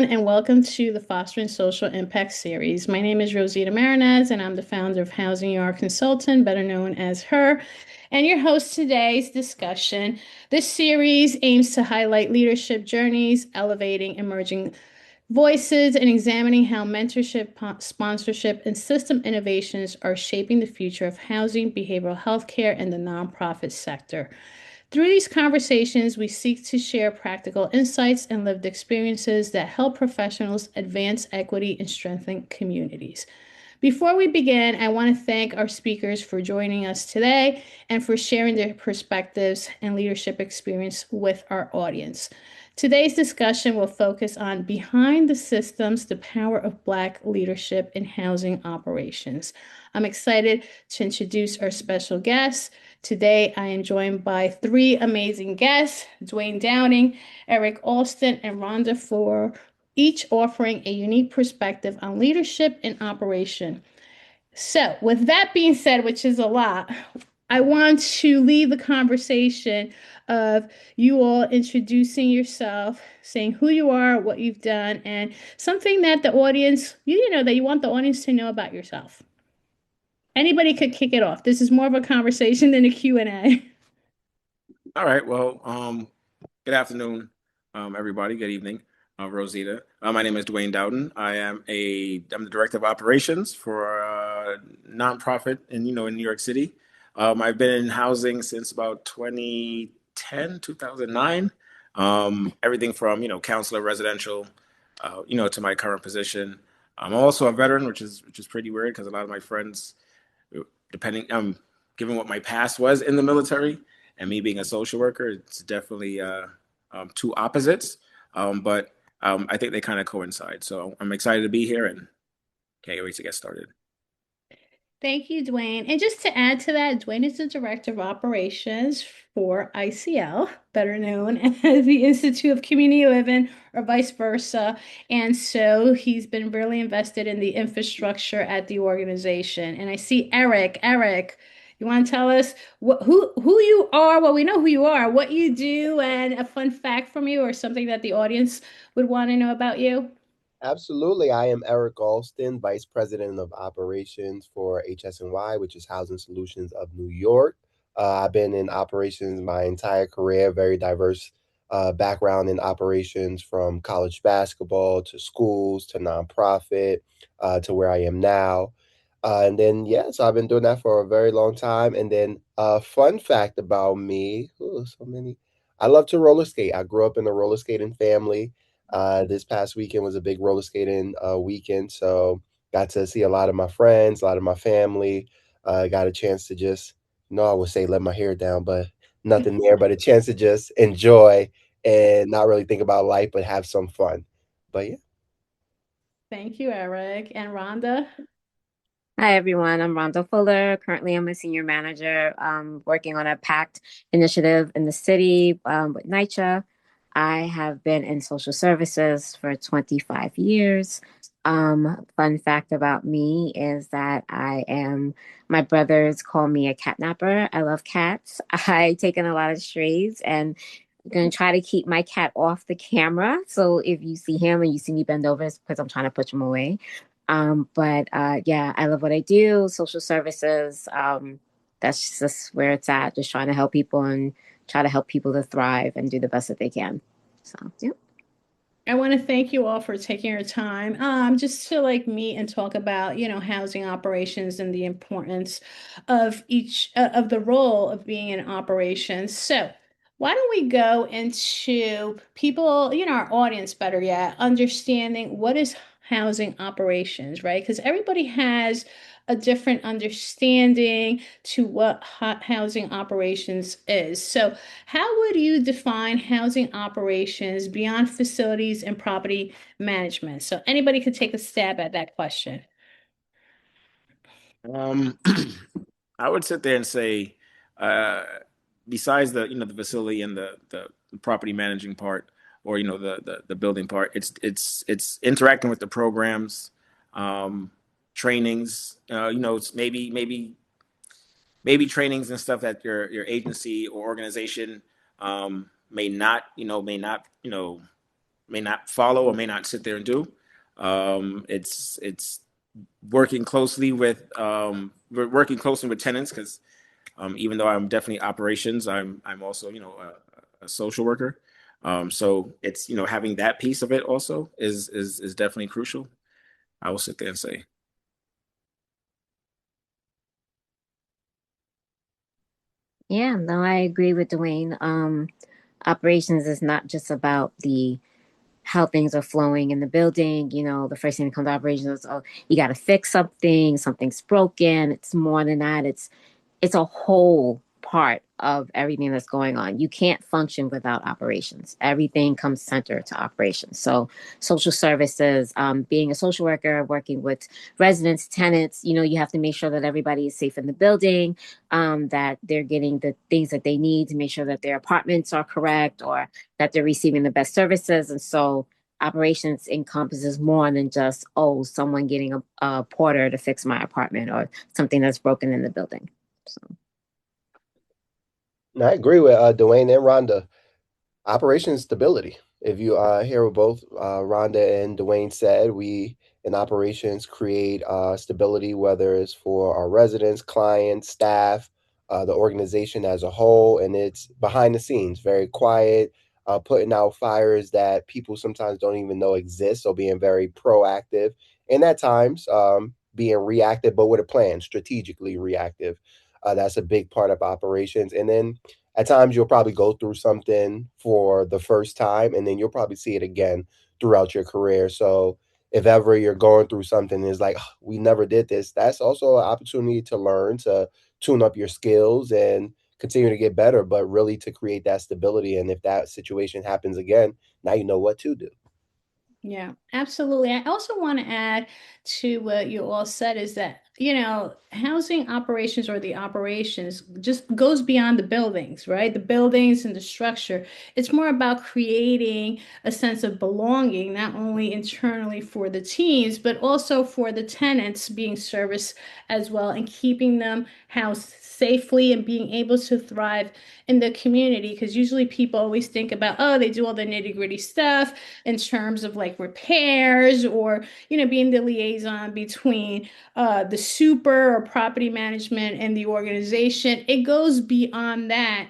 and welcome to the Fostering Social Impact series. My name is Rosita Marinez, and I'm the founder of Housing UR Consultant, better known as HER, and your host today's discussion. This series aims to highlight leadership journeys, elevating emerging voices, and examining how mentorship, sponsorship, and system innovations are shaping the future of housing, behavioral health care, and the nonprofit sector. Through these conversations, we seek to share practical insights and lived experiences that help professionals advance equity and strengthen communities. Before we begin, I want to thank our speakers for joining us today and for sharing their perspectives and leadership experience with our audience. Today's discussion will focus on behind the systems, the power of Black leadership in housing operations. I'm excited to introduce our special guests. Today, I am joined by three amazing guests, Duane Dowden, Eric Alston, and Rhonda Huller, each offering a unique perspective on leadership and operation. So, with that being said, which is a lot, I want to lead the conversation of you all introducing yourself, saying who you are, what you've done, and something that the audience, that you want the audience to know about yourself. Anybody could kick it off. This is more of a conversation than a Q&A. All right. Well, good afternoon, everybody. Good evening, Rosita. My name is Duane Dowden. I'm the director of operations for a nonprofit in New York City. I've been in housing since about 2010, 2009. Everything from counselor, residential, to my current position. I'm also a veteran, which is pretty weird because a lot of my friends, given what my past was in the military and me being a social worker, it's definitely two opposites, but I think they kind of coincide. So I'm excited to be here and can't wait to get started. Thank you, Duane. And just to add to that, Duane is the Director of Operations for ICL, better known as the Institute of Community Living, or vice versa. And so he's been really invested in the infrastructure at the organization. And I see Eric. Eric, you want to tell us who you are? Well, we know who you are, what you do, and a fun fact from you, or something that the audience would want to know about you. Absolutely. I am Eric Alston, Vice President of Operations for HSNY, which is Housing Solutions of New York. I've been in operations my entire career, very diverse background in operations from college basketball to schools to nonprofit to where I am now. And then, so I've been doing that for a very long time. And then, fun fact about me, so many. I love to roller skate. I grew up in a roller skating family. This past weekend was a big roller skating weekend, so got to see a lot of my friends, a lot of my family. Got a chance to just, no, I would say let my hair down, but nothing there, but a chance to just enjoy and not really think about life, but have some fun. But yeah. Thank you, Eric. And Rhonda? Hi, everyone. I'm Rhonda Fuller. Currently, I'm a senior manager working on a PACT initiative in the city with NYCHA. I have been in social services for 25 years. Fun fact about me is that my brothers call me a catnapper. I love cats. I take in a lot of strays and I'm going to try to keep my cat off the camera. So if you see him and you see me bend over, it's because I'm trying to push him away. But yeah, I love what I do, social services. That's just where it's at, just trying to help people and try to help people to thrive and do the best that they can. So, yeah. I want to thank you all for taking your time, just to meet and talk about, housing operations and the importance of each of the role of being in operations. So, why don't we go into people, our audience, better yet, understanding what is housing operations, right? Because everybody has a different understanding to what housing operations is. So, how would you define housing operations beyond facilities and property management? So anybody could take a stab at that question. Um, I would sit there and say, uh, besides the facility and the property managing part, or the building part, it's interacting with the programs, trainings, it's maybe trainings and stuff that your agency or organization may not may not follow or may not sit there and do. It's working closely with we're working closely with tenants because even though I'm definitely operations, I'm also a social worker. So it's having that piece of it also is definitely crucial. I will sit there and say. Yeah, no, I agree with Duane. Operations is not just about the how things are flowing in the building. The first thing that comes to operations is, oh, you got to fix something, something's broken. It's more than that. It's a whole part of everything that's going on. You can't function without operations. Everything comes center to operations. So social services, being a social worker, working with residents, tenants, you have to make sure that everybody is safe in the building, that they're getting the things that they need to make sure that their apartments are correct or that they're receiving the best services. And so operations encompasses more than just, oh, someone getting a porter to fix my apartment or something that's broken in the building. So. I agree with Duane and Rhonda. Operation stability. If you hear what both Rhonda and Duane said, we in operations create stability, whether it's for our residents, clients, staff, the organization as a whole, and it's behind the scenes, very quiet, putting out fires that people sometimes don't even know exist. So being very proactive, and at times being reactive, but with a plan, strategically reactive. That's a big part of operations, and then at times you'll probably go through something for the first time and then you'll probably see it again throughout your career. So if ever you're going through something and it's like, "Oh, we never did this," that's also an opportunity to learn, to tune up your skills and continue to get better, but really to create that stability. And if that situation happens again, now you know what to do. Yeah, absolutely. I also want to add to what you all said is that, housing operations or the operations just goes beyond the buildings, right? The buildings and the structure. It's more about creating a sense of belonging, not only internally for the teams, but also for the tenants being serviced as well and keeping them housed safely and being able to thrive in the community. Because usually people always think about, oh, they do all the nitty-gritty stuff in terms of like repairs or being the liaison between the super or property management and the organization. It goes beyond that.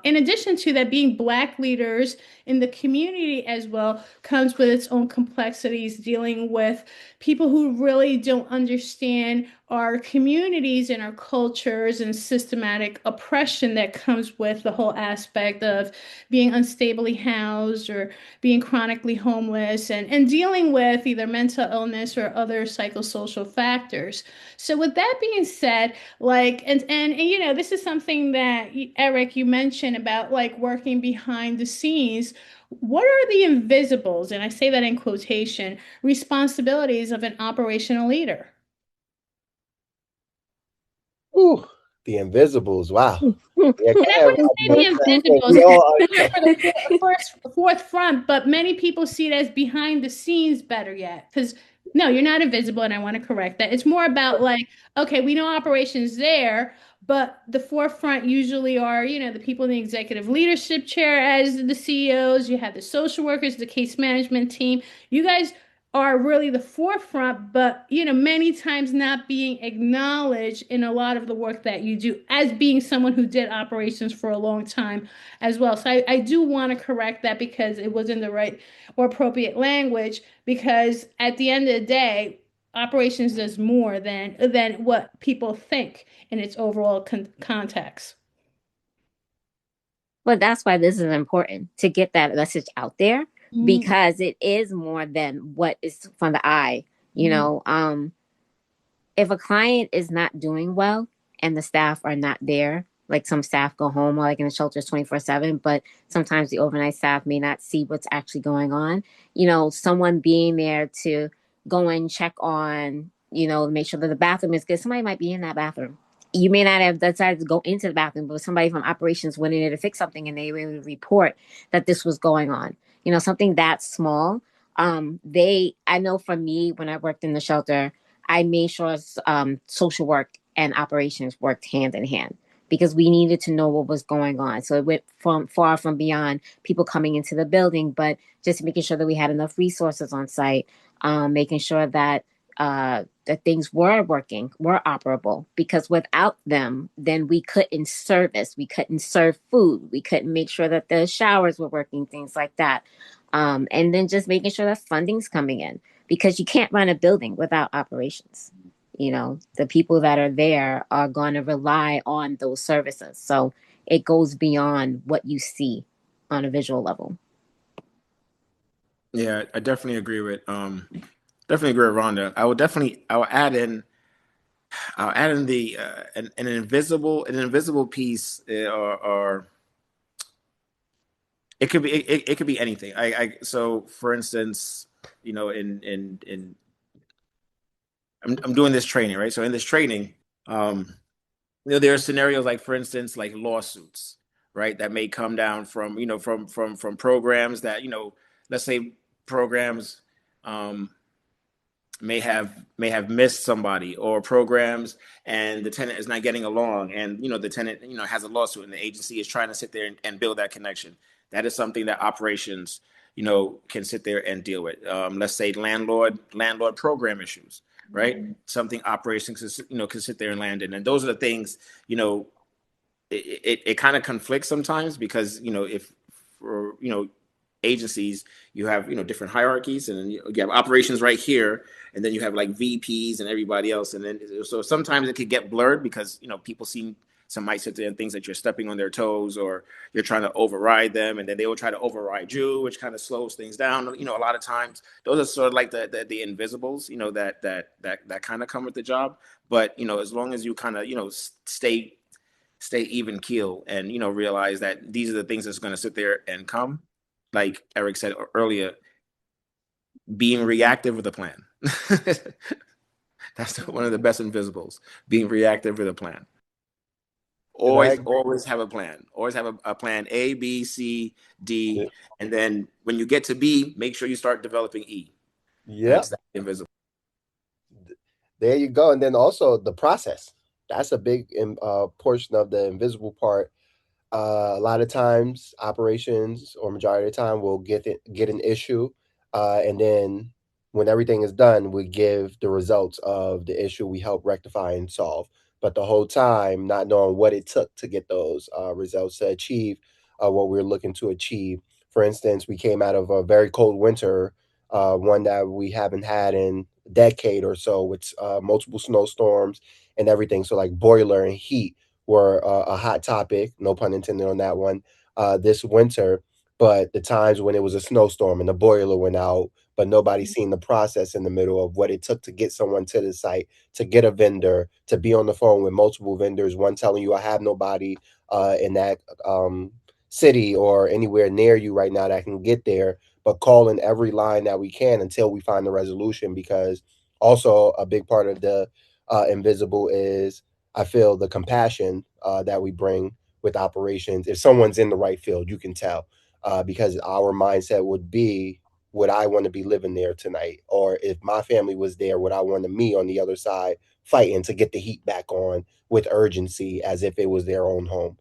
In addition to that, being Black leaders in the community as well comes with its own complexities, dealing with people who really don't understand our communities and our cultures and systematic oppression that comes with the whole aspect of being unstably housed or being chronically homeless and dealing with either mental illness or other psychosocial factors. So with that being said, like and this is something that Eric, you mentioned about like working behind the scenes. What are the invisibles, and I say that in quotation, responsibilities of an operational leader? Ooh, the Invisibles. Wow. Yeah, go And I ahead, wouldn't say Rhonda. the I think intangibles we because all it's for the forefront, but many people see it as behind the scenes better yet. Because no, you're not invisible, and I want to correct that. It's more about like, okay, we know operations there, but the forefront usually are, the people in the executive leadership chair as the CEOs. You have the social workers, the case management team. You guys are really the forefront, but many times not being acknowledged in a lot of the work that you do as being someone who did operations for a long time as well. So I do want to correct that because it wasn't the right or appropriate language, because at the end of the day, operations does more than what people think in its overall context. But that's why this is important to get that message out there Mm, because it is more than what is from the eye. You mm, know, if a client is not doing well and the staff are not there, like some staff go home or like in the shelters 24/7, but sometimes the overnight staff may not see what's actually going on. Someone being there to go and check on, make sure that the bathroom is good. Somebody might be in that bathroom. You may not have decided to go into the bathroom, but somebody from operations went in there to fix something and they were able to report that this was going on. Something that small. I know for me, when I worked in the shelter, I made sure social work and operations worked hand in hand because we needed to know what was going on. So it went from far from beyond people coming into the building, but just making sure that we had enough resources on site, making sure that that things were working, were operable, because without them, then we couldn't service, we couldn't serve food, we couldn't make sure that the showers were working, things like that. And then just making sure that funding's coming in, because you can't run a building without operations. The people that are there are going to rely on those services. So it goes beyond what you see on a visual level. Yeah, I definitely agree with Rhonda. I'll add in the an invisible piece, or it could be it could be anything. So for instance, in I'm doing this training, right? So in this training, there are scenarios like, for instance, like lawsuits, right? That may come down from, from programs that, let's say programs, um, may have missed somebody, or programs, and the tenant is not getting along, and the tenant has a lawsuit, and the agency is trying to sit there and build that connection. That is something that operations can sit there and deal with. Let's say landlord program issues, right? Something operations can sit there and land in, and those are the things. It kind of conflicts sometimes, because if for agencies, you have different hierarchies, and then you have operations right here, and then you have like VPs and everybody else, and then so sometimes it could get blurred, because people some might sit there and things that you're stepping on their toes, or you're trying to override them, and then they will try to override you, which kind of slows things down. A lot of times those are sort of like the invisibles, that kind of come with the job. But as long as you kind of stay even keel, and realize that these are the things that's going to sit there and come, like Eric said earlier, being reactive with a plan. That's one of the best invisibles, being reactive with a plan. And Always have a plan. Always have a plan A, B, C, D. And then when you get to B, make sure you start developing E. yeah, That's invisible. there you go. And then also the process. That's a big portion of the invisible part. A lot of times, operations, or majority of the time, will get an issue, and then when everything is done, we give the results of the issue we help rectify and solve. But the whole time, not knowing what it took to get those results, to achieve what we are looking to achieve. For instance, we came out of a very cold winter, one that we haven't had in a decade or so, with multiple snowstorms and everything. So, like, boiler and heat were a hot topic, no pun intended on that one, this winter. But the times when it was a snowstorm and the boiler went out, but nobody seen the process in the middle of what it took to get someone to the site, to get a vendor, to be on the phone with multiple vendors, one telling you, I have nobody in that city or anywhere near you right now that can get there, but calling every line that we can until we find the resolution. Because also a big part of the invisible is, I feel, the compassion that we bring with operations. If someone's in the right field, you can tell, because our mindset would be, would I want to be living there tonight? Or if my family was there, would I want me on the other side fighting to get the heat back on with urgency, as if it was their own home?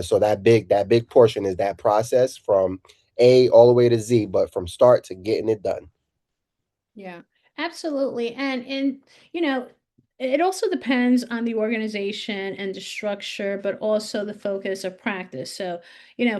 So that big portion is that process from A all the way to Z, but from start to getting it done. Yeah, absolutely. And it also depends on the organization and the structure, but also the focus of practice. So,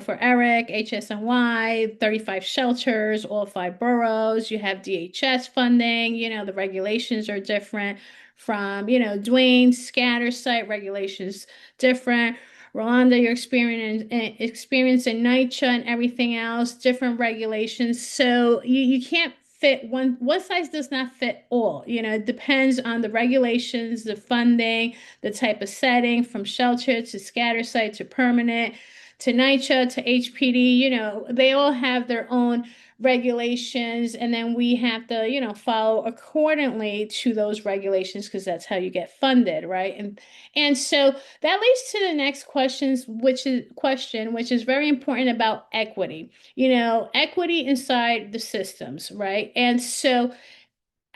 for Eric, HSNY, 35 shelters, all 5 boroughs, you have DHS funding, the regulations are different from, Duane's scatter site regulations different. Rhonda, your experience in NYCHA and everything else, different regulations. So you can't fit one size does not fit all. It depends on the regulations, the funding, the type of setting, from shelter to scatter site to permanent to NYCHA to HPD. They all have their own regulations, and then we have to follow accordingly to those regulations, because that's how you get funded, right? And so that leads to the next question, which is very important, about equity. Equity inside the systems, right? And so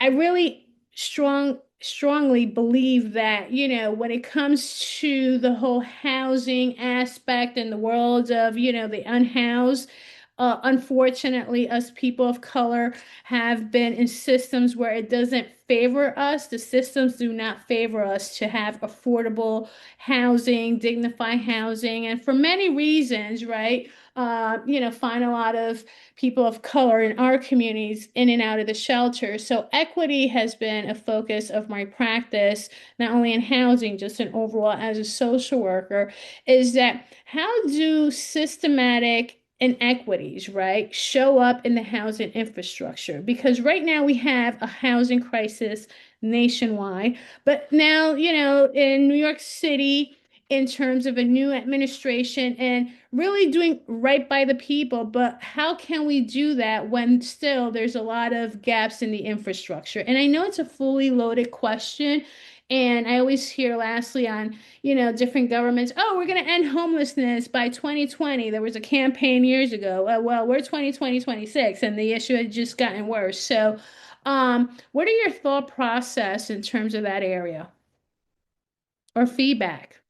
I really strong strongly believe that, when it comes to the whole housing aspect in the world of, the unhoused, unfortunately, us people of color have been in systems where it doesn't favor us. The systems do not favor us to have affordable housing, dignified housing, and for many reasons, right? Find a lot of people of color in our communities in and out of the shelter. So equity has been a focus of my practice, not only in housing, just in overall as a social worker, is that how do systematic inequities, right, show up in the housing infrastructure? Because right now we have a housing crisis nationwide, but now, in New York City, in terms of a new administration and really doing right by the people. But how can we do that when still there's a lot of gaps in the infrastructure? And I know it's a fully loaded question. And I always hear lastly on, different governments, oh, we're going to end homelessness by 2020. There was a campaign years ago. Well, we're 2026 and the issue had just gotten worse. So, what are your thought process in terms of that area or feedback?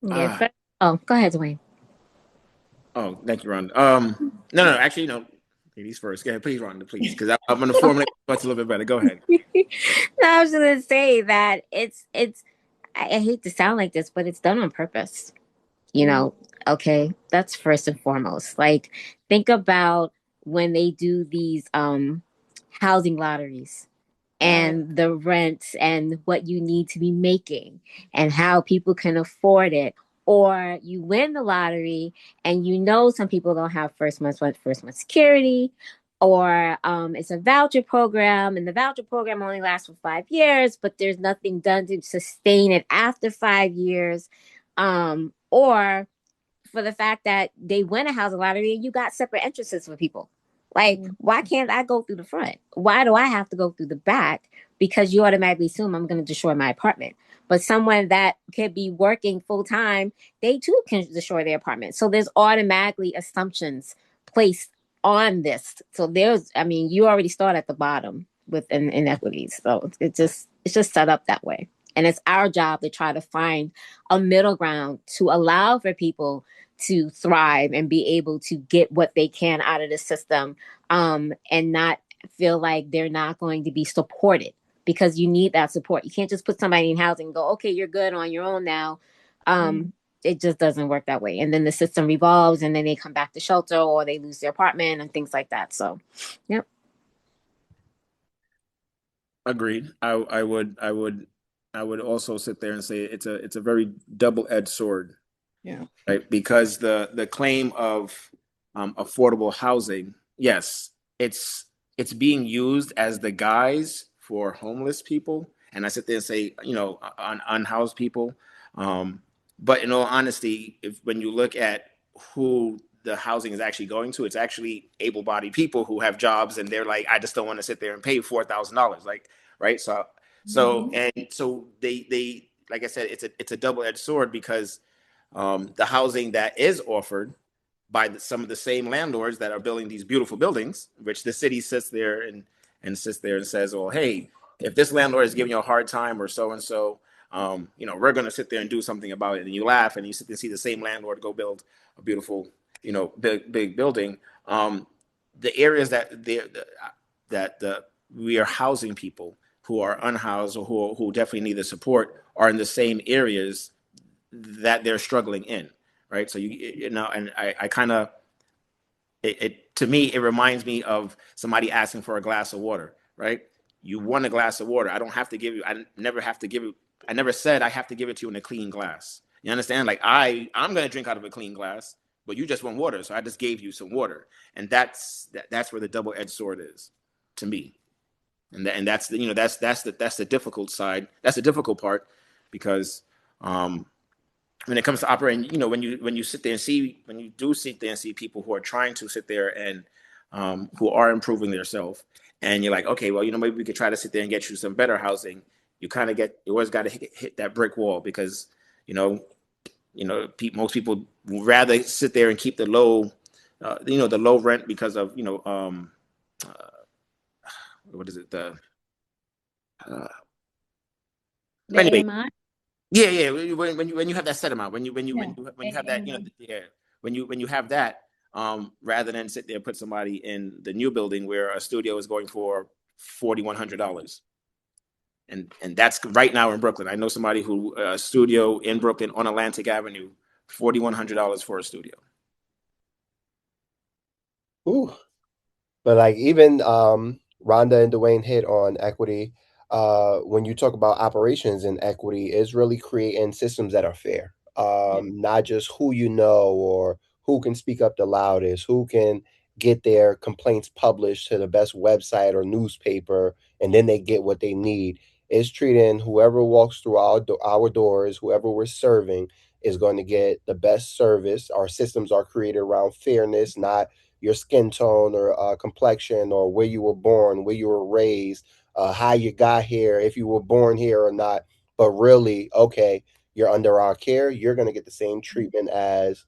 Yeah. Ah, Oh, go ahead, Duane. oh, thank you, Rhonda. No, actually, no. Ladies first. Go ahead, please, Rhonda, please, because I'm going to formulate my thoughts a little bit better. Go ahead. No, I was gonna say that it's I hate to sound like this, but it's done on purpose. You know, okay, that's first and foremost. Like, think about when they do these housing lotteries Right. and the rents and what you need to be making and how people can afford it. Or you win the lottery and some people don't have first month security, or it's a voucher program and the voucher program only lasts for 5 years, but there's nothing done to sustain it after 5 years. Or for the fact that they win a housing lottery and you got separate entrances for people. Like, why can't I go through the front? Why do I have to go through the back? Because you automatically assume I'm going to destroy my apartment. But someone that could be working full time, they too can destroy their apartment. So there's automatically assumptions placed on this. So you already start at the bottom with inequities. So it's just set up that way. And it's our job to try to find a middle ground to allow for people to thrive and be able to get what they can out of the system, and not feel like they're not going to be supported, because you need that support. You can't just put somebody in housing and go, okay, you're good on your own now. It just doesn't work that way. And then the system revolves and then they come back to shelter or they lose their apartment and things like that. So, yep. Agreed. I would also sit there and say it's a very double-edged sword, Yeah. right? Because the claim of affordable housing, yes, it's being used as the guise for homeless people, and I sit there and say, unhoused people. But in all honesty, when you look at who the housing is actually going to, it's actually able-bodied people who have jobs, and they're like, I just don't want to sit there and pay $4,000, like, right? So they like I said, it's a double-edged sword because the housing that is offered by some of the same landlords that are building these beautiful buildings, which the city sits there and sits there and says, well, hey, if this landlord is giving you a hard time or so and so, we're going to sit there and do something about it. And you laugh and you sit there and see the same landlord go build a beautiful, big building. The areas that we are housing people who are unhoused or who definitely need the support are in the same areas that they're struggling in, right? So and I kind of to me it reminds me of somebody asking for a glass of water, right? You want a glass of water. I don't have to give you. I never have to give you. I never said I have to give it to you in a clean glass. You understand? Like I'm gonna drink out of a clean glass, but you just want water, so I just gave you some water, and that's where the double-edged sword is, to me. And that's the difficult side. That's the difficult part, because when it comes to operating, when you sit there and when you do sit there and see people who are trying to sit there and who are improving themselves, and you're like, okay, well, maybe we could try to sit there and get you some better housing. You always got to hit that brick wall, because most people would rather sit there and keep the low, the low rent because of what is it, the The Anyway, AMI? yeah. When you have that set amount, Yeah. when you have that, yeah, when you have that, rather than sit there put somebody in the new building where a studio is going for $4,100, and that's right now in Brooklyn. I know somebody who a studio in Brooklyn on Atlantic Avenue, $4,100 for a studio. Ooh. But like even Rhonda and Duane hit on equity. When you talk about operations and equity, is really creating systems that are fair. Yeah. Not just who you know or who can speak up the loudest, who can get their complaints published to the best website or newspaper, and then they get what they need. It's treating whoever walks through our doors, whoever we're serving, is going to get the best service. Our systems are created around fairness, not your skin tone or complexion or where you were born, where you were raised, how you got here, if you were born here or not. But really, okay, you're under our care. You're going to get the same treatment as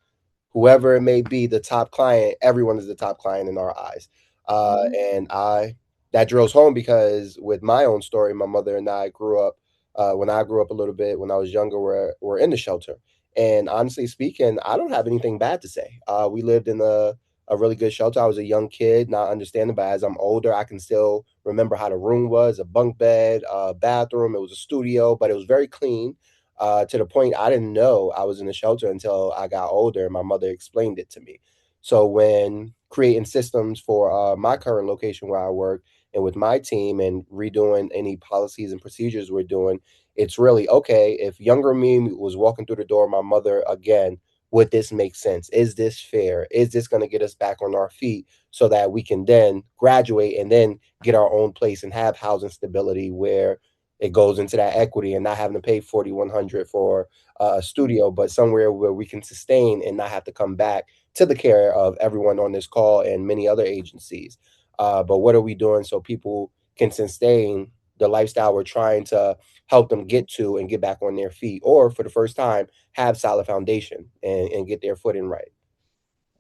whoever it may be, the top client. Everyone is the top client in our eyes. Mhm. And that drills home because with my own story, my mother and I grew up. When I grew up a little bit, when I was younger, we're in the shelter. And honestly speaking, I don't have anything bad to say. We lived in a really good shelter. I was a young kid, not understanding, but as I'm older, I can still remember how the room was, a bunk bed, a bathroom. It was a studio, but it was very clean, to the point I didn't know I was in a shelter until I got older and my mother explained it to me. So when creating systems for my current location where I work and with my team and redoing any policies and procedures we're doing, it's really okay. If younger me was walking through the door, my mother again, would this make sense? Is this fair? Is this going to get us back on our feet so that we can then graduate and then get our own place and have housing stability where it goes into that equity and not having to pay 4,100 for a studio, but somewhere where we can sustain and not have to come back to the care of everyone on this call and many other agencies. But what are we doing so people can sustain the lifestyle we're trying to help them get to and get back on their feet, or for the first time, have solid foundation and get their footing right?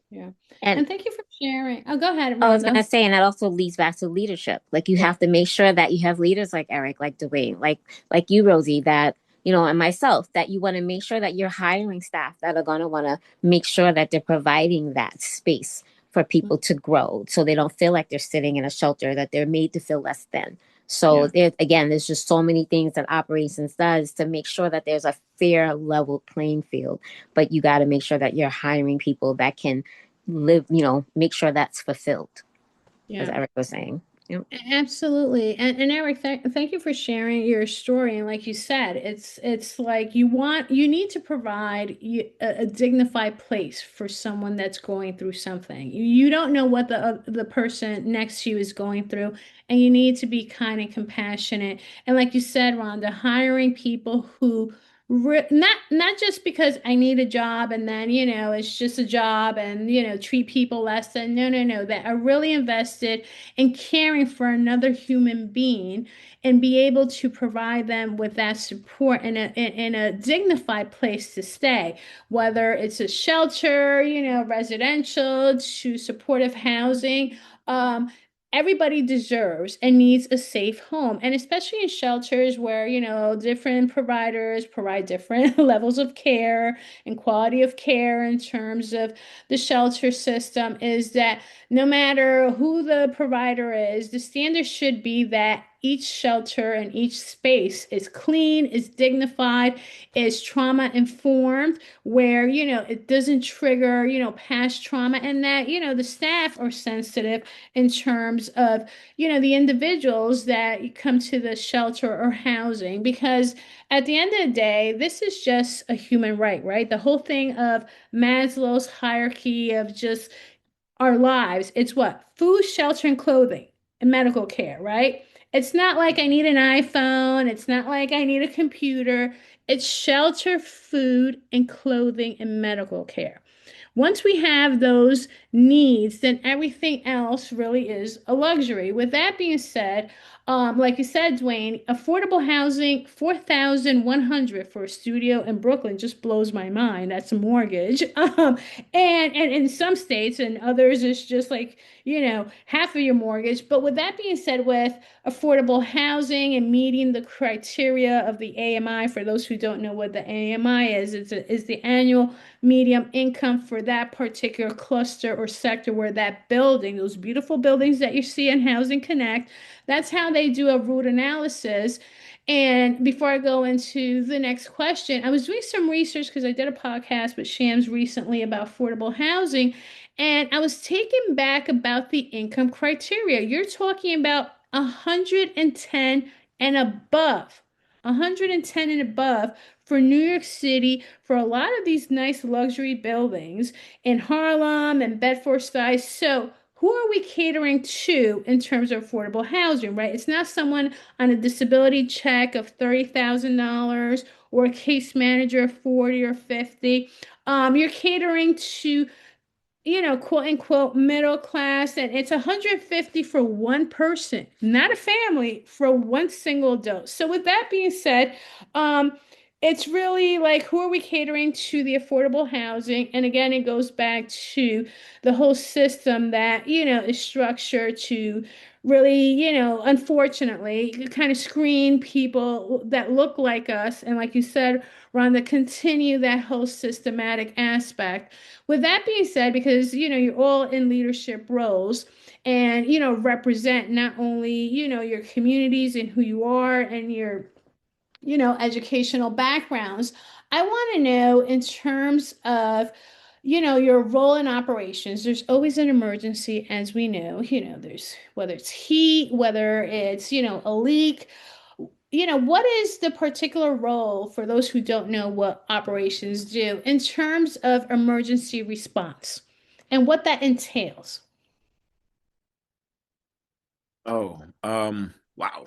Yeah. And And thank you for sharing. Oh, go ahead, I was gonna Rhonda. say, and that also leads back to leadership. Like you Yeah. have to make sure that you have leaders like Eric, like Dwayne, like you, Rosie, that and myself, that you want to make sure that you're hiring staff that are gonna want to make sure that they're providing that space for people to grow, so they don't feel like they're sitting in a shelter, that they're made to feel less than. So Yeah. there's just so many things that operations does to make sure that there's a fair level playing field. But you got to make sure that you're hiring people that can live, make sure that's fulfilled, as Yeah. Eric was saying. Yep. Absolutely. And Eric, thank you for sharing your story. And like you said, it's like you need to provide a dignified place for someone that's going through something. You don't know what the person next to you is going through, and you need to be kind and compassionate. And like you said, Rhonda, hiring people who not just because I need a job and then it's just a job and treat people less than, no, that are really invested and caring for another human being and be able to provide them with that support in a dignified place to stay, whether it's a shelter, residential to supportive housing. Everybody deserves and needs a safe home, and especially in shelters where different providers provide different levels of care and quality of care in terms of the shelter system, is that no matter who the provider is, the standard should be that each shelter and each space is clean, is dignified, is trauma informed, where, it doesn't trigger, past trauma, and that, the staff are sensitive in terms of, the individuals that come to the shelter or housing. Because at the end of the day, this is just a human right, right? The whole thing of Maslow's hierarchy of just our lives. It's what? Food, shelter, and clothing and medical care, right? It's not like I need an iPhone. It's not like I need a computer. It's shelter, food, and clothing and medical care. Once we have those needs, then everything else really is a luxury. With that being said, like you said, Duane, affordable housing, 4,100 for a studio in Brooklyn just blows my mind. That's a mortgage. And in some states and others, it's just like, half of your mortgage. But with that being said, with affordable housing and meeting the criteria of the AMI, for those who don't know what the AMI is, it's the annual medium income for that particular cluster or sector where that building, those beautiful buildings that you see in Housing Connect, that's how they do a root analysis. And before I go into the next question, I was doing some research because I did a podcast with Shams recently about affordable housing, and I was taken back about the income criteria. You're talking about 110 and above. 110 and above for New York City for a lot of these nice luxury buildings in Harlem and Bedford-Stuy. So who are we catering to in terms of affordable housing, right? It's not someone on a disability check of $30,000 or a case manager of 40 or 50. You're catering to, quote unquote, middle class, and it's 150 for one person, not a family, for one single dose. So with that being said, it's really like, who are we catering to the affordable housing? And again, it goes back to the whole system that, is structured to really, unfortunately, kind of screen people that look like us. And like you said, Rhonda, continue that whole systematic aspect. With that being said, because you're all in leadership roles and represent not only your communities and who you are and your educational backgrounds, I want to know in terms of your role in operations. There's always an emergency, as we know. There's, whether it's heat, whether it's a leak, what is the particular role, for those who don't know what operations do, in terms of emergency response and what that entails? Oh, wow.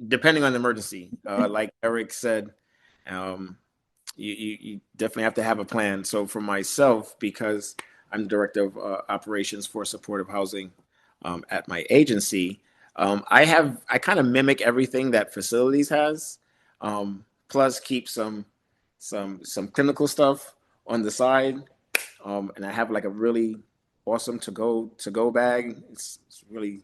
Depending on the emergency, like Eric said, um, you definitely have to have a plan. So for myself, because I'm the director of operations for supportive housing at my agency, I kind of mimic everything that facilities has, plus keep some clinical stuff on the side, and I have like a really awesome to go bag. It's really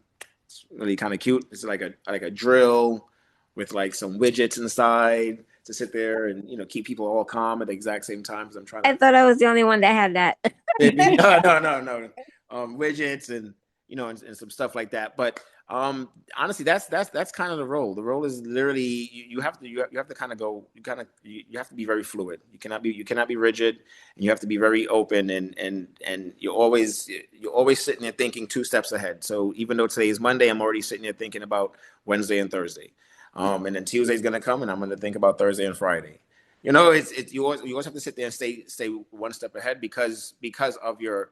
kind of cute. It's like a drill with like some widgets inside to sit there and keep people all calm at the exact same time as I'm trying I to. thought I was the only one that had that. No. Widgets and and some stuff like that. But honestly, that's kind of the role. The role is literally you have to kind of go. You have to be very fluid. You cannot be rigid, and you have to be very open. And you're always sitting there thinking 2 steps ahead. So even though today is Monday, I'm already sitting there thinking about Wednesday and Thursday. And then Tuesday's gonna come, and I'm gonna think about Thursday and Friday. It's you always have to sit there and stay 1 step ahead because of your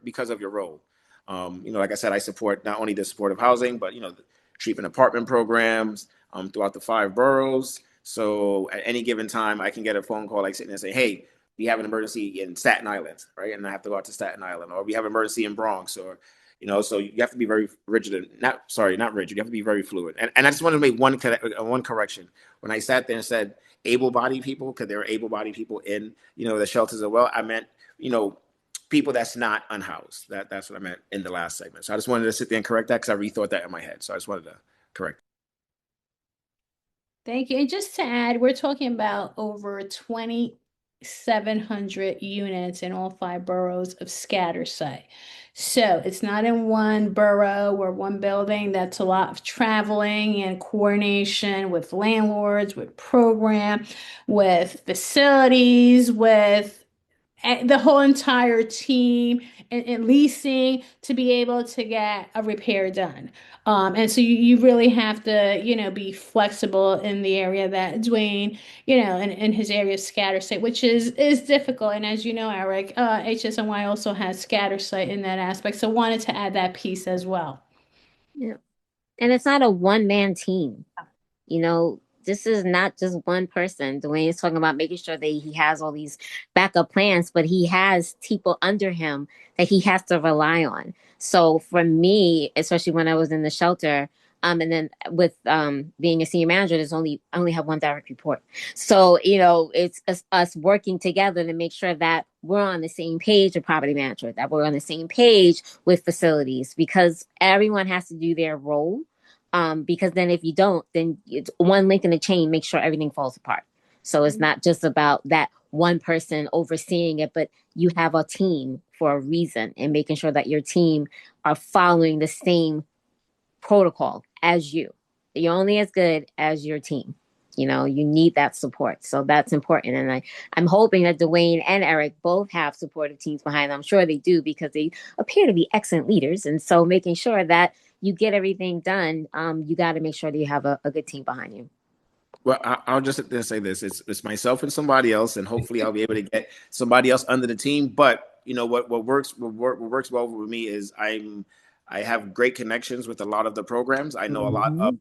role. Like I said, I support not only the supportive housing, but the treatment apartment programs throughout the 5 boroughs. So at any given time, I can get a phone call like sitting there and say, "Hey, we have an emergency in Staten Island, right?" And I have to go out to Staten Island, or we have an emergency in Bronx, or so you have to be very rigid and not rigid. You have to be very fluid. And I just want to make one correction. When I sat there and said able-bodied people, because there are able-bodied people in the shelters as well, I meant people that's not unhoused. That's what I meant in the last segment. So I just wanted to sit there and correct that because I rethought that in my head. So I just wanted to correct. Thank you. And just to add, we're talking about over 2,700 units in all 5 boroughs of scatter site. So it's not in one borough or one building. That's a lot of traveling and coordination with landlords, with program, with facilities, with the whole entire team, and leasing to be able to get a repair done. And so you really have to, be flexible in the area that Duane, in his area of scatter site, which is difficult. And as you know, Eric, HSNY also has scatter site in that aspect. So wanted to add that piece as well. Yeah. And it's not a one-man team. this is not just one person. Duane is talking about making sure that he has all these backup plans, but he has people under him that he has to rely on. So for me, especially when I was in the shelter, and then with being a senior manager, I only have one direct report. So, it's us working together to make sure that we're on the same page with property management, that we're on the same page with facilities, because everyone has to do their role. Because then if you don't, then it's one link in the chain, make sure everything falls apart. So it's not just about that one person overseeing it, but you have a team for a reason, and making sure that your team are following the same protocol as you. You're only as good as your team. You need that support. So that's important. And I'm hoping that Duane and Eric both have supportive teams behind them. I'm sure they do, because they appear to be excellent leaders. And so making sure that you get everything done, you got to make sure that you have a good team behind you. Well, I'll just say this: it's myself and somebody else, and hopefully I'll be able to get somebody else under the team. But what works well with me is I have great connections with a lot of the programs. I know a lot of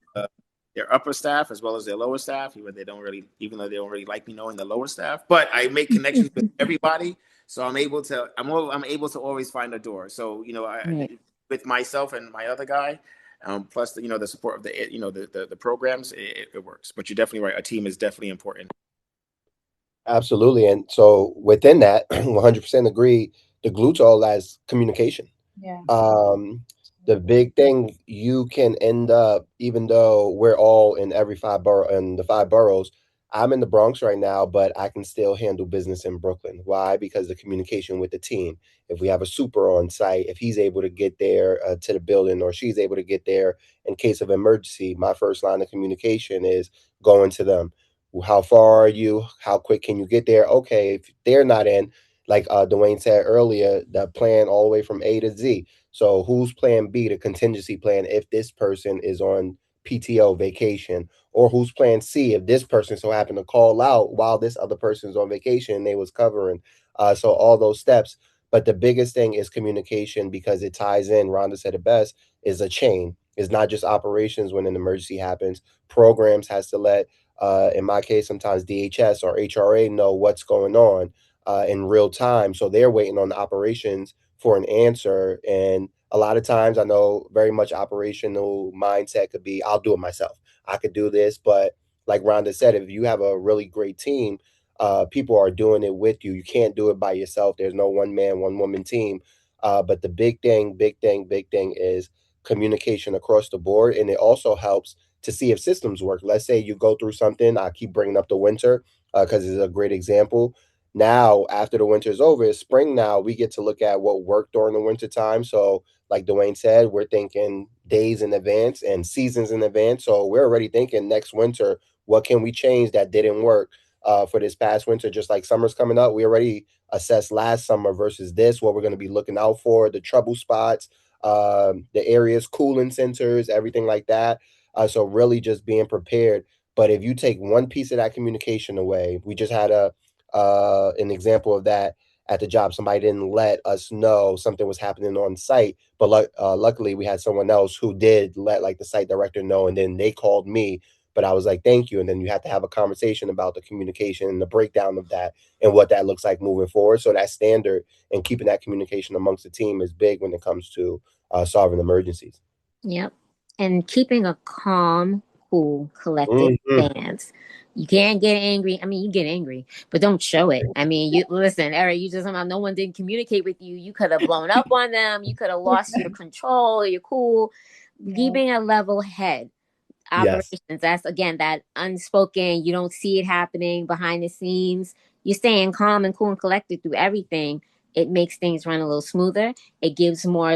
their upper staff as well as their lower staff, even though they don't really like me knowing the lower staff. But I make connections with everybody, so I'm able to always find a door. So Right. with myself and my other guy. Plus, the support of the programs, it works. But you're definitely right. A team is definitely important. Absolutely. And so within that, 100% agree. The glue to all that is communication. Yeah. The big thing you can end up, even though we're all in the five boroughs, I'm in the Bronx right now, but I can still handle business in Brooklyn. Why? Because the communication with the team. If we have a super on site, if he's able to get there to the building, or she's able to get there in case of emergency, my first line of communication is going to them. How far are you? How quick can you get there? Okay, if they're not in, like Duane said earlier, the plan all the way from A to Z. So who's plan B, the contingency plan, if this person is on PTO vacation, or who's plan C if this person so happened to call out while this other person's on vacation and they was covering. So all those steps. But the biggest thing is communication, because it ties in, Rhonda said it best, is a chain. It's not just operations when an emergency happens. Programs has to let, in my case, sometimes DHS or HRA know what's going on in real time. So they're waiting on the operations for an answer. And a lot of times I know very much operational mindset could be, I'll do it myself. I could do this. But like Rhonda said, if you have a really great team, people are doing it with you. You can't do it by yourself. There's no one man, one woman team. But the big thing is communication across the board. And it also helps to see if systems work. Let's say you go through something. I keep bringing up the winter because it's a great example. Now, after the winter is over, it's spring now. We get to look at what worked during the winter time. So, like Duane said, we're thinking days in advance and seasons in advance. So we're already thinking next winter, what can we change that didn't work for this past winter? Just like summer's coming up, we already assessed last summer versus this, what we're going to be looking out for, the trouble spots, the areas, cooling centers, everything like that. So really just being prepared. But if you take one piece of that communication away, we just had an example of that at the job. Somebody didn't let us know something was happening on site, but luckily we had someone else who did let like the site director know, and then they called me. But I was like, thank you. And then you have to have a conversation about the communication and the breakdown of that and what that looks like moving forward. So that standard and keeping that communication amongst the team is big when it comes to solving emergencies. Yep. And keeping a calm, cool, collected Mhm. stance. You can't get angry. I mean, you get angry, but don't show it. I mean, you listen, Eric, you just somehow no one didn't communicate with you. You could have blown up on them. You could have lost your control, your cool. Keeping a level head. Yes. Operations. That's again that unspoken. You don't see it happening behind the scenes. You're staying calm and cool and collected through everything. It makes things run a little smoother. It gives more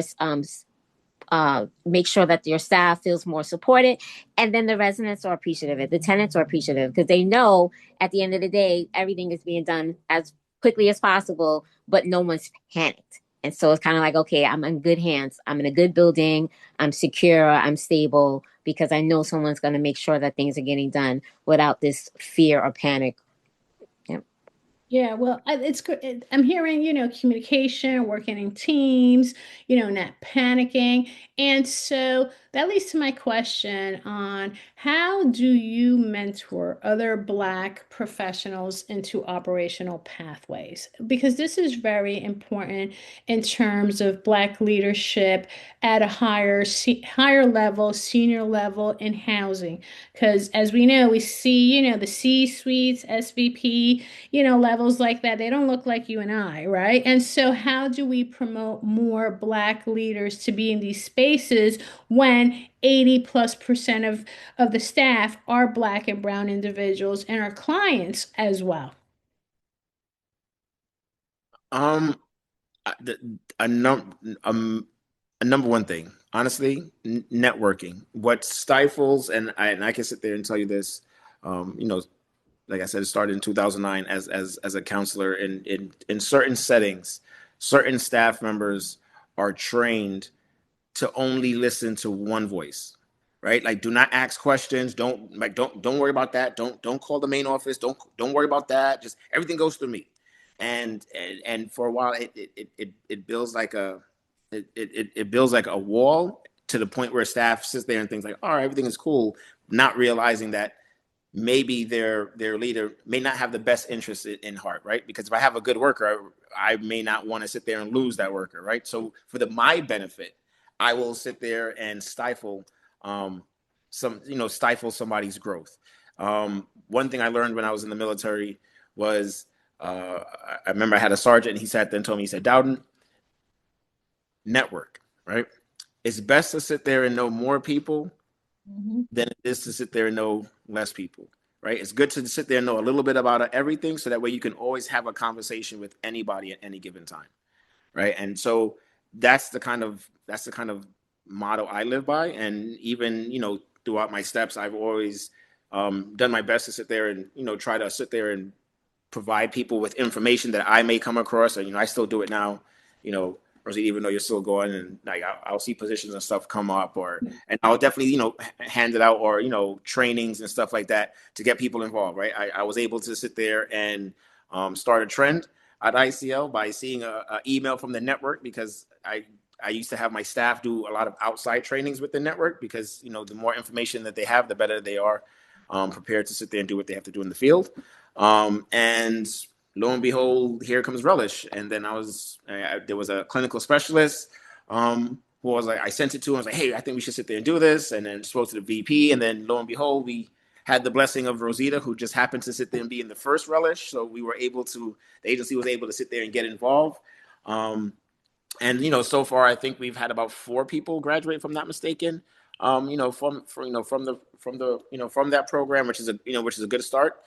make sure that your staff feels more supported, and then the residents are appreciative of it. The tenants are appreciative because they know at the end of the day everything is being done as quickly as possible, but no one's panicked. And so it's kind of like, okay, I'm in good hands. I'm in a good building. I'm secure. I'm stable because I know someone's going to make sure that things are getting done without this fear or panic. Yep. Yeah, well, it's good. I'm hearing, communication, working in teams, not panicking. And so that leads to my question on how do you mentor other Black professionals into operational pathways? Because this is very important in terms of Black leadership at a higher level, senior level in housing. Because as we know, we see, the C-suites, SVP, levels like that. They don't look like you and I, right? And so, how do we promote more Black leaders to be in these spaces when 80+% of the staff are Black and brown individuals and our clients as well? Um, a a number one thing, honestly, networking. What stifles, and I can sit there and tell you this, you know, like I said, it started in 2009 as a counselor in certain settings. Certain staff members are trained to only listen to one voice, right? Like, do not ask questions. Don't worry about that. Don't call the main office. Don't worry about that. Just everything goes through me. And for a while, it builds like it builds like a wall to the point where staff sits there and thinks like, all right, everything is cool, not realizing that maybe their leader may not have the best interest in heart, right? Because if I have a good worker, I may not want to sit there and lose that worker, right? So for my benefit, I will sit there and stifle stifle somebody's growth. One thing I learned when I was in the military was I remember I had a sergeant and he sat there and told me, he said, Dowden, network, right? It's best to sit there and know more people than it is to sit there and know less people, right? It's good to sit there and know a little bit about everything so that way you can always have a conversation with anybody at any given time, right? And so that's the kind of motto I live by. And even, throughout my steps, I've always done my best to sit there and, try to sit there and provide people with information that I may come across. And, I still do it now, Rosita, even though you're still going, and like I'll see positions and stuff come up, and I'll definitely, hand it out, or, trainings and stuff like that to get people involved, right? I was able to sit there and start a trend at ICL by seeing a email from the network, because I used to have my staff do a lot of outside trainings with the network, because, the more information that they have, the better they are prepared to sit there and do what they have to do in the field. And lo and behold, here comes Relish. And then there was a clinical specialist who was like, I sent it to him. I was like, hey, I think we should sit there and do this. And then spoke to the VP. And then lo and behold, we had the blessing of Rosita, who just happened to sit there and be in the first Relish. So the agency was able to sit there and get involved. And so far, I think we've had about 4 people graduate, if I'm not mistaken. From that program, which is a good start.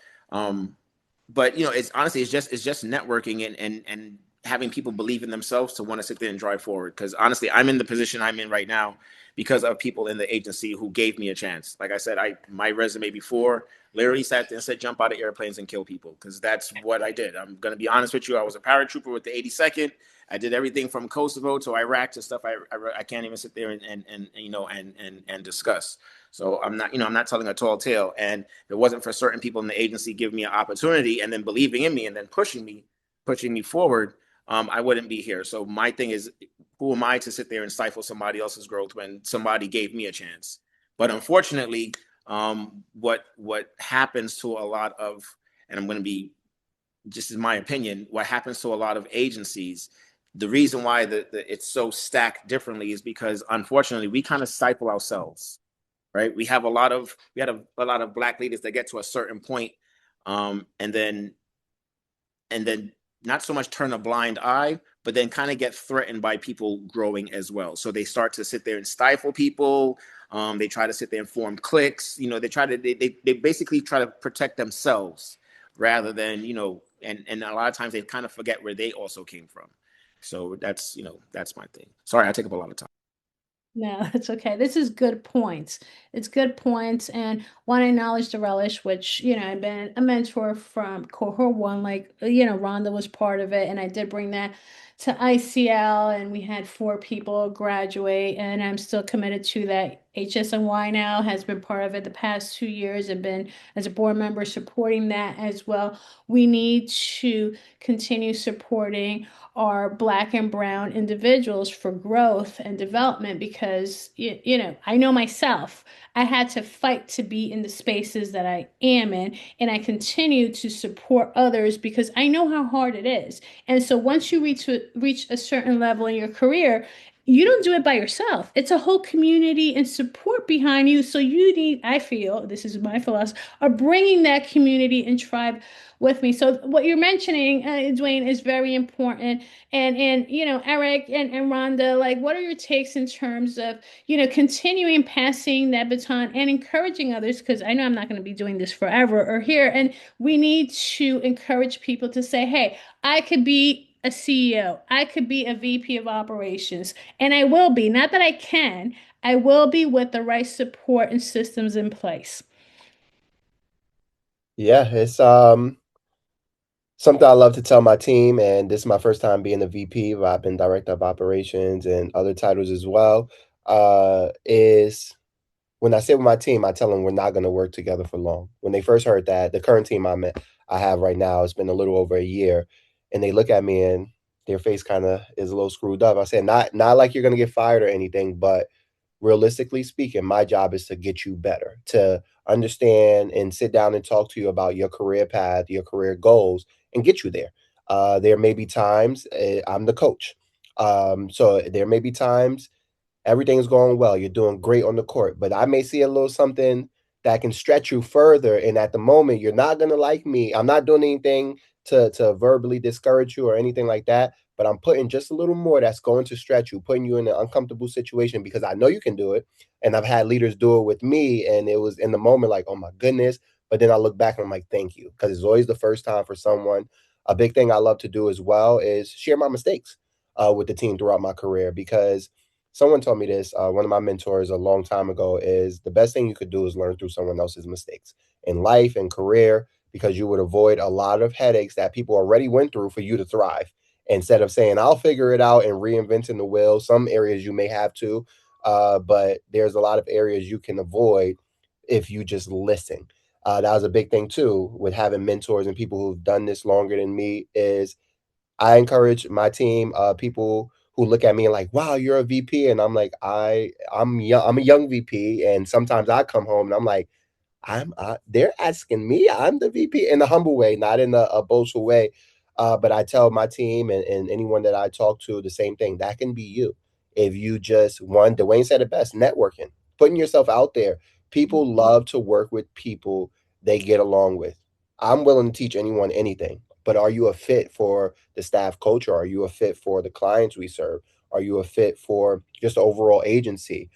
But it's honestly, it's just networking and having people believe in themselves to want to sit there and drive forward. Because honestly, I'm in the position I'm in right now because of people in the agency who gave me a chance. Like I said, my resume before literally sat there and said, jump out of airplanes and kill people, because that's what I did. I'm going to be honest with you. I was a paratrooper with the 82nd. I did everything from Kosovo to Iraq to stuff I can't even sit there and discuss. So I'm not telling a tall tale. And if it wasn't for certain people in the agency giving me an opportunity and then believing in me and then pushing me forward, I wouldn't be here. So my thing is, who am I to sit there and stifle somebody else's growth when somebody gave me a chance? But unfortunately, what happens to a lot of, and I'm going to be, just in my opinion, what happens to a lot of agencies, the reason why it's so stacked differently is because, unfortunately, we kind of stifle ourselves, right? We had a lot of Black leaders that get to a certain point, and then not so much turn a blind eye, but then kind of get threatened by people growing as well. So they start to sit there and stifle people. They try to sit there and form cliques. They basically try to protect themselves rather than, and a lot of times they kind of forget where they also came from. So that's my thing. Sorry, I take up a lot of time. No, it's okay. This is good points. It's good points. And want to acknowledge the relish, which, I've been a mentor from cohort 1, like, Rhonda was part of it. And I did bring that to ICL, and we had 4 people graduate, and I'm still committed to that. HSNY now has been part of it the past 2 years and been as a board member supporting that as well. We need to continue supporting our Black and brown individuals for growth and development because, I know myself, I had to fight to be in the spaces that I am in, and I continue to support others because I know how hard it is. And so once you reach a certain level in your career, you don't do it by yourself. It's a whole community and support behind you. So you need, I feel, this is my philosophy, of bringing that community and tribe with me. So what you're mentioning, Duane, is very important. And Eric and Rhonda, like, what are your takes in terms of, continuing passing that baton and encouraging others? Because I know I'm not going to be doing this forever or here. And we need to encourage people to say, hey, I could be a CEO. I could be a VP of operations, and I will be. Not that I can, I will be with the right support and systems in place. Yeah, it's something I love to tell my team, and this is my first time being a VP, but I've been director of operations and other titles as well. Is when I sit with my team, I tell them we're not going to work together for long. When they first heard that, the current team I have right now, it's been a little over a year, and they look at me and their face kind of is a little screwed up. I said, not like you're going to get fired or anything, but realistically speaking, my job is to get you better, to understand and sit down and talk to you about your career path, your career goals, and get you there. There may be times I'm the coach. So there may be times everything's going well. You're doing great on the court, but I may see a little something that can stretch you further. And at the moment, you're not gonna like me. I'm not doing anything to verbally discourage you or anything like that. But I'm putting just a little more that's going to stretch you, putting you in an uncomfortable situation because I know you can do it. And I've had leaders do it with me, and it was in the moment like, oh my goodness. But then I look back and I'm like, thank you, because it's always the first time for someone. A big thing I love to do as well is share my mistakes with the team throughout my career because someone told me this, one of my mentors a long time ago, is the best thing you could do is learn through someone else's mistakes in life and career because you would avoid a lot of headaches that people already went through for you to thrive. Instead of saying, I'll figure it out and reinventing the wheel, some areas you may have to, but there's a lot of areas you can avoid if you just listen. That was a big thing too with having mentors and people who've done this longer than me is I encourage my team, people who look at me and like, "Wow, you're a VP," and I'm like, I'm young, I'm a young VP, and sometimes I come home and I'm like, they're asking me, I'm the VP in a humble way, not in a boastful way. But I tell my team and anyone that I talk to the same thing. That can be you if you just one. Dwayne said it best: networking, putting yourself out there. People love to work with people they get along with. I'm willing to teach anyone anything, but are you a fit for the staff culture? Are you a fit for the clients we serve? Are you a fit for just the overall agency?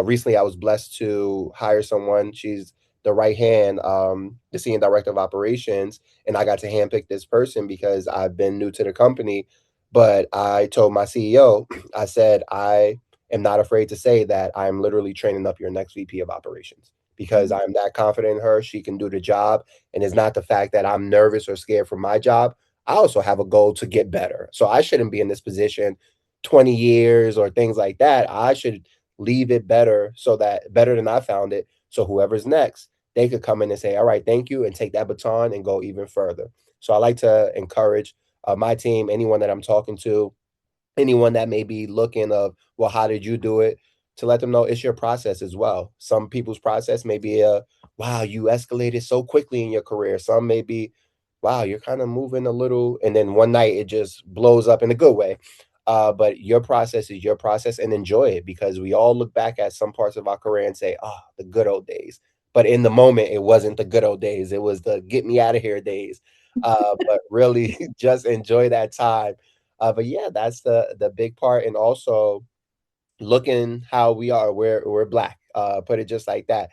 Recently, I was blessed to hire someone. She's the right hand, the senior director of operations, and I got to handpick this person because I've been new to the company. But I told my CEO, I said, I am not afraid to say that I'm literally training up your next VP of operations because I'm that confident in her. She can do the job. And it's not the fact that I'm nervous or scared for my job. I also have a goal to get better. So I shouldn't be in this position 20 years or things like that. I should leave it better so that better than I found it. So whoever's next, they could come in and say, all right, thank you, and take that baton and go even further. So I like to encourage my team, anyone that I'm talking to, anyone that may be looking of, well, how did you do it? To let them know it's your process as well. Some people's process may be wow, you escalated so quickly in your career. Some may be, wow, you're kind of moving a little, and then one night it just blows up in a good way. But your process is your process and enjoy it because we all look back at some parts of our career and say, oh, the good old days. But in the moment, it wasn't the good old days. It was the get me out of here days. But really just enjoy that time. But yeah, that's the big part. And also looking how we are, we're black. Put it just like that.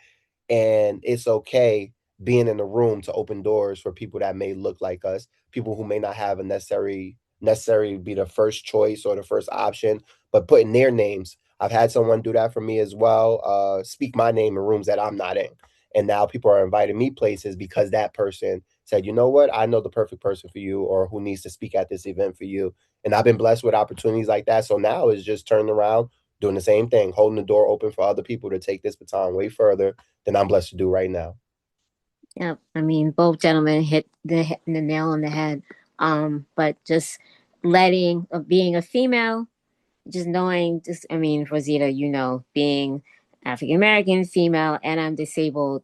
And it's okay being in the room to open doors for people that may look like us, people who may not have a necessarily be the first choice or the first option, but putting their names. I've had someone do that for me as well, speak my name in rooms that I'm not in. And now people are inviting me places because that person said, you know what, I know the perfect person for you or who needs to speak at this event for you. And I've been blessed with opportunities like that. So now it's just turning around, doing the same thing, holding the door open for other people to take this baton way further than I'm blessed to do right now. Yeah, I mean, both gentlemen hit the nail on the head. But just being a female, just knowing, I mean, Rosita, being African American, female, and I'm disabled,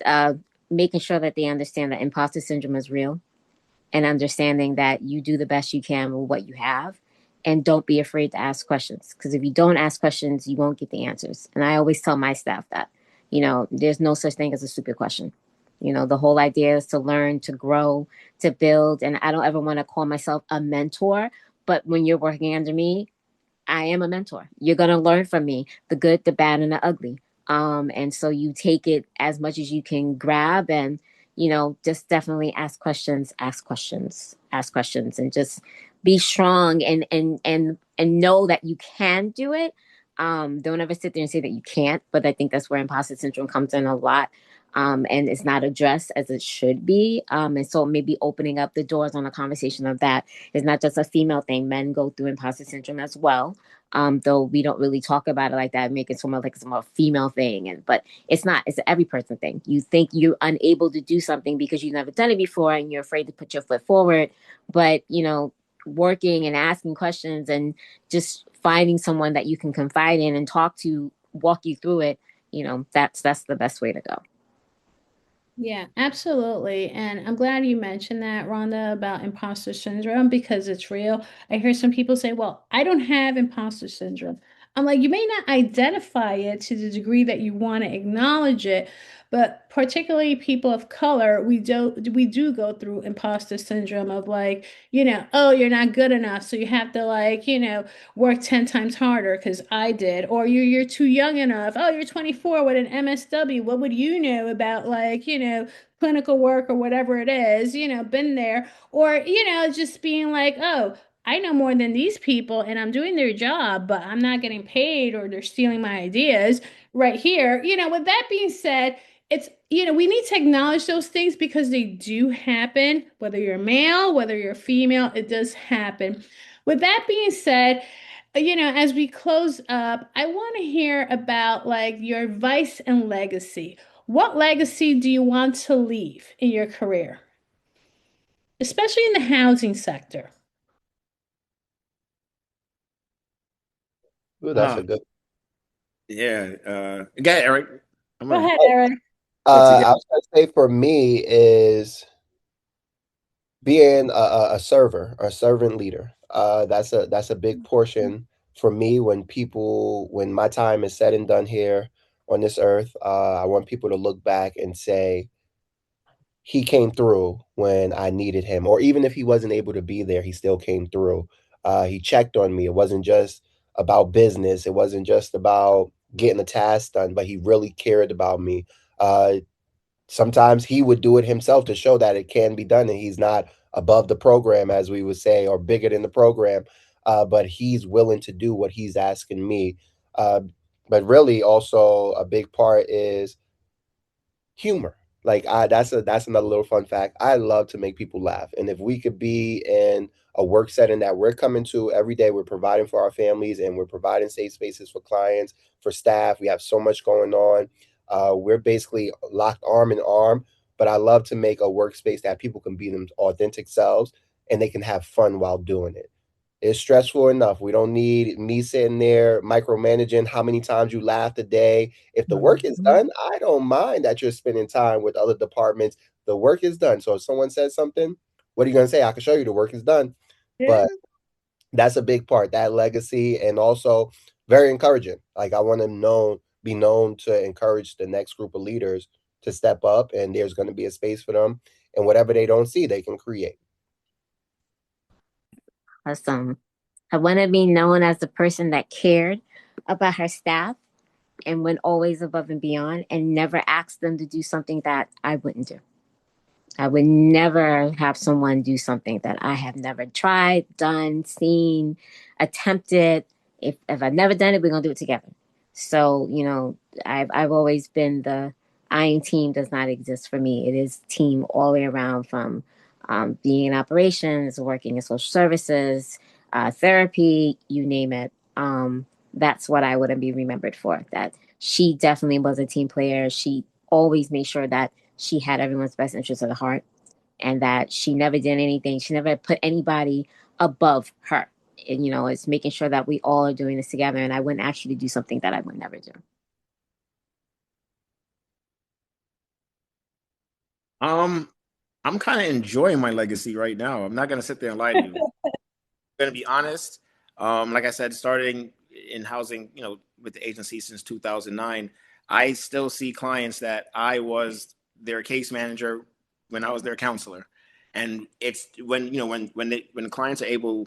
uh, making sure that they understand that imposter syndrome is real, and understanding that you do the best you can with what you have, and don't be afraid to ask questions, because if you don't ask questions, you won't get the answers. And I always tell my staff that, there's no such thing as a stupid question. The whole idea is to learn, to grow, to build. And I don't ever want to call myself a mentor, but when you're working under me, I am a mentor. You're going to learn from me the good, the bad, and the ugly. And so you take it as much as you can grab, and, just definitely ask questions, and just be strong, and know that you can do it. Don't ever sit there and say that you can't, but I think that's where imposter syndrome comes in a lot. And it's not addressed as it should be. And so maybe opening up the doors on a conversation of that is not just a female thing. Men go through imposter syndrome as well. Though we don't really talk about it like that, make it somewhat like it's a female thing. But it's not, it's an every person thing. You think you're unable to do something because you've never done it before and you're afraid to put your foot forward. But, working and asking questions and just finding someone that you can confide in and talk to, walk you through it, that's the best way to go. Yeah, absolutely. And I'm glad you mentioned that, Rhonda, about imposter syndrome because it's real. I hear some people say, well, I don't have imposter syndrome. I'm like, you may not identify it to the degree that you want to acknowledge it, but particularly people of color, we do go through imposter syndrome of like, oh, you're not good enough. So you have to like, work 10 times harder because I did. Or you're too young enough. Oh, you're 24 with an MSW. What would you know about like, clinical work or whatever it is, been there. Or, just being like, oh, I know more than these people and I'm doing their job, but I'm not getting paid or they're stealing my ideas right here. With that being said, it's, we need to acknowledge those things because they do happen, whether you're male, whether you're female, it does happen. With that being said, as we close up, I want to hear about like your advice and legacy. What legacy do you want to leave in your career, especially in the housing sector? Ooh, that's Uh, a good. yeah. Go ahead, Eric. I'm Go gonna. ahead, Eric. What you got? I was going to say for me is being a server, a servant leader. That's a big portion for me when my time is said and done here on this earth. I want people to look back and say he came through when I needed him, or even if he wasn't able to be there, he still came through. He checked on me. It wasn't just about business. It wasn't just about getting a task done, but he really cared about me. Uh, Sometimes he would do it himself to show that it can be done and he's not above the program, as we would say, or bigger than the program. But he's willing to do what he's asking me. Uh, but really, also a big part is humor. Like that's another little fun fact. I love to make people laugh. And if we could be in a work setting that we're coming to every day, we're providing for our families and we're providing safe spaces for clients, for staff. We have so much going on. We're basically locked arm in arm. But I love to make a workspace that people can be them authentic selves and they can have fun while doing it. It's stressful enough. We don't need me sitting there micromanaging how many times you laughed a day. If the work is Mhm. done, I don't mind that you're spending time with other departments. The work is done. So if someone says something, what are you going to say? I can show you the work is done. Yeah. But that's a big part, that legacy, and also very encouraging. Like I want to be known to encourage the next group of leaders to step up, and there's going to be a space for them. And whatever they don't see, they can create. Awesome. I want to be known as the person that cared about her staff and went always above and beyond and never asked them to do something that I wouldn't do. I would never have someone do something that I have never tried, done, seen, attempted. If I've never done it, we're gonna do it together. So, I've always been the I in team does not exist for me. It is team all the way around, from being in operations, working in social services, therapy, you name it. That's what I would be remembered for. That she definitely was a team player. She always made sure that she had everyone's best interest at the heart, and that she never did anything. She never put anybody above her. And, it's making sure that we all are doing this together. And I wouldn't ask you to do something that I would never do. I'm kind of enjoying my legacy right now. I'm not gonna sit there and lie to you. I'm gonna be honest. Like I said, starting in housing, with the agency since 2009, I still see clients that I was their case manager when I was their counselor, and it's when clients are able.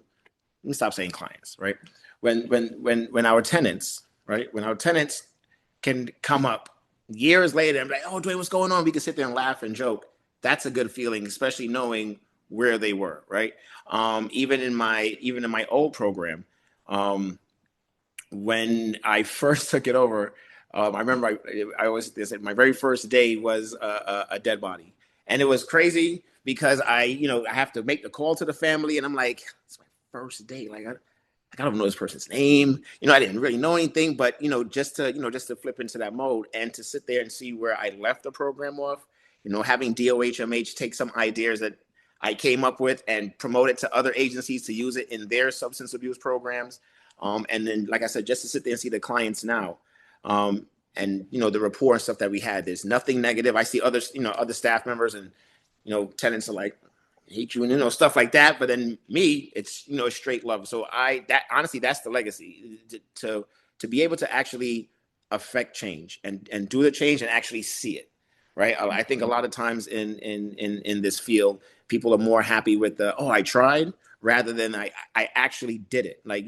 Let me stop saying clients, right? When our tenants, right? When our tenants can come up years later and be like, "Oh, Duane, what's going on?" We can sit there and laugh and joke. That's a good feeling, especially knowing where they were, right? Even in my old program, um, when I first took it over, I remember I always said my very first day was a dead body, and it was crazy because I have to make the call to the family, and I'm like, it's my first day, like I don't know this person's name. I didn't really know anything, but just to flip into that mode and to sit there and see where I left the program off. Having DOHMH take some ideas that I came up with and promote it to other agencies to use it in their substance abuse programs. And then, like I said, just to sit there and see the clients now, and the rapport and stuff that we had. There's nothing negative. I see other staff members and tenants are like, hate you and stuff like that, but then me, it's straight love. So that honestly, that's the legacy, to be able to actually affect change and do the change and actually see it, right? I think a lot of times in this field, people are more happy with oh, I tried, rather than I actually did it, and I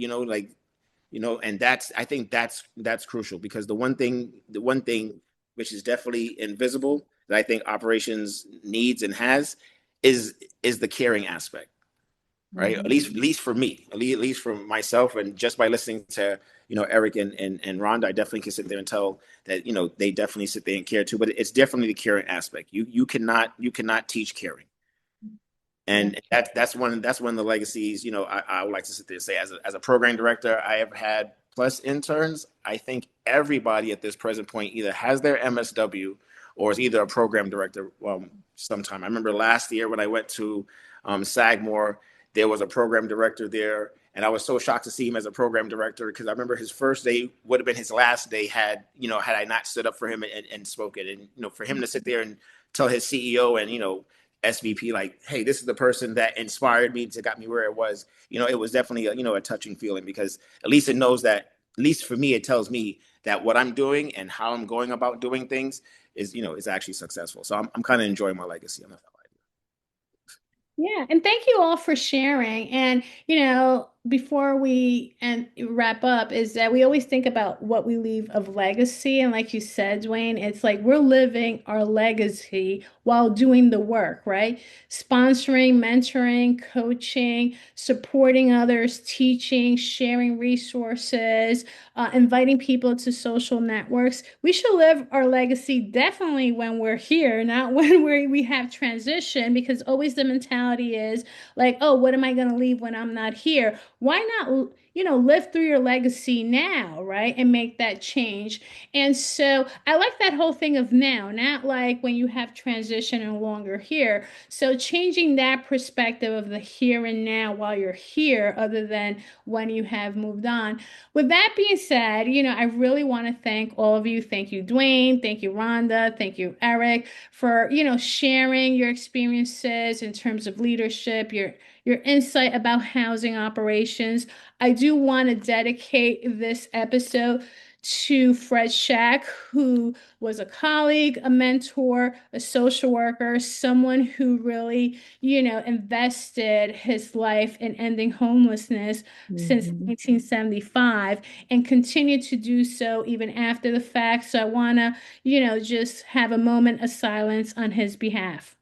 think that's crucial, because the one thing which is definitely invisible that I think operations needs and has is the caring aspect, right? At least for me, at least for myself, and just by listening to Eric and Rhonda, I definitely can sit there and tell that they definitely sit there and care too. But it's definitely the caring aspect. You cannot teach caring, and that's one of the legacies. I would like to sit there and say, as a program director, I have had plus interns. I think everybody at this present point either has their MSW or is either a program director. Sometime I remember last year when I went to Sagmore, there was a program director there, and I was so shocked to see him as a program director, because I remember his first day would have been his last day had I not stood up for him and spoken, and for him to sit there and tell his CEO and SVP, like, hey, this is the person that inspired me to got me where it was. It was definitely a touching feeling, because at least it knows that, at least for me, it tells me that what I'm doing and how I'm going about doing things is actually successful. So I'm kind of enjoying my legacy. I'm not gonna lie to Yeah, and thank you all for sharing. And, before we wrap up, is that we always think about what we leave of legacy. And like you said, Duane, it's like we're living our legacy while doing the work, right? Sponsoring, mentoring, coaching, supporting others, teaching, sharing resources, inviting people to social networks. We should live our legacy definitely when we're here, not when we have transition, because always the mentality is like, oh, what am I going to leave when I'm not here? Why not, live through your legacy now, right? And make that change. And so I like that whole thing of now, not like when you have transition and longer here. So changing that perspective of the here and now while you're here, other than when you have moved on. With that being said, I really want to thank all of you. Thank you, Duane. Thank you, Rhonda. Thank you, Eric, for, sharing your experiences in terms of leadership, your insight about housing operations. I do want to dedicate this episode to Fred Shack, who was a colleague, a mentor, a social worker, someone who really, invested his life in ending homelessness since 1975, and continued to do so even after the fact. So I want to, just have a moment of silence on his behalf.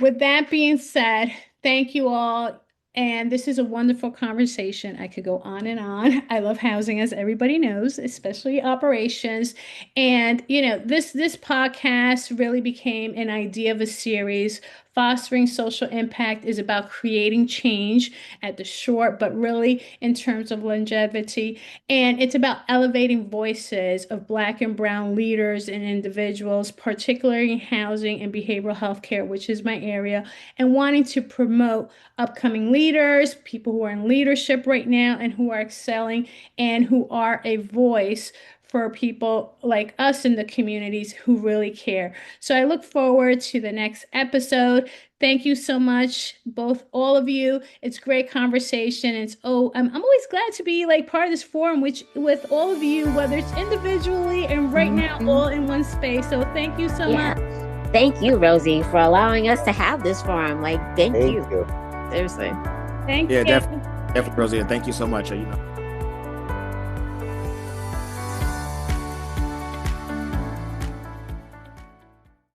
With that being said, thank you all. And this is a wonderful conversation. I could go on and on. I love housing, as everybody knows, especially operations. And this podcast really became an idea of a series. Fostering social impact is about creating change at the short, but really in terms of longevity. And it's about elevating voices of Black and Brown leaders and individuals, particularly in housing and behavioral health care, which is my area, and wanting to promote upcoming leaders, people who are in leadership right now and who are excelling and who are a voice for people like us in the communities who really care. So I look forward to the next episode. Thank you so much, all of you. It's great conversation. I'm always glad to be like part of this forum, which with all of you, whether it's individually and right now, all in one space. So thank you so much. Thank you, Rosie, for allowing us to have this forum. Like, thank you. Seriously. Thank you. Yeah, definitely, Rosie. Thank you so much.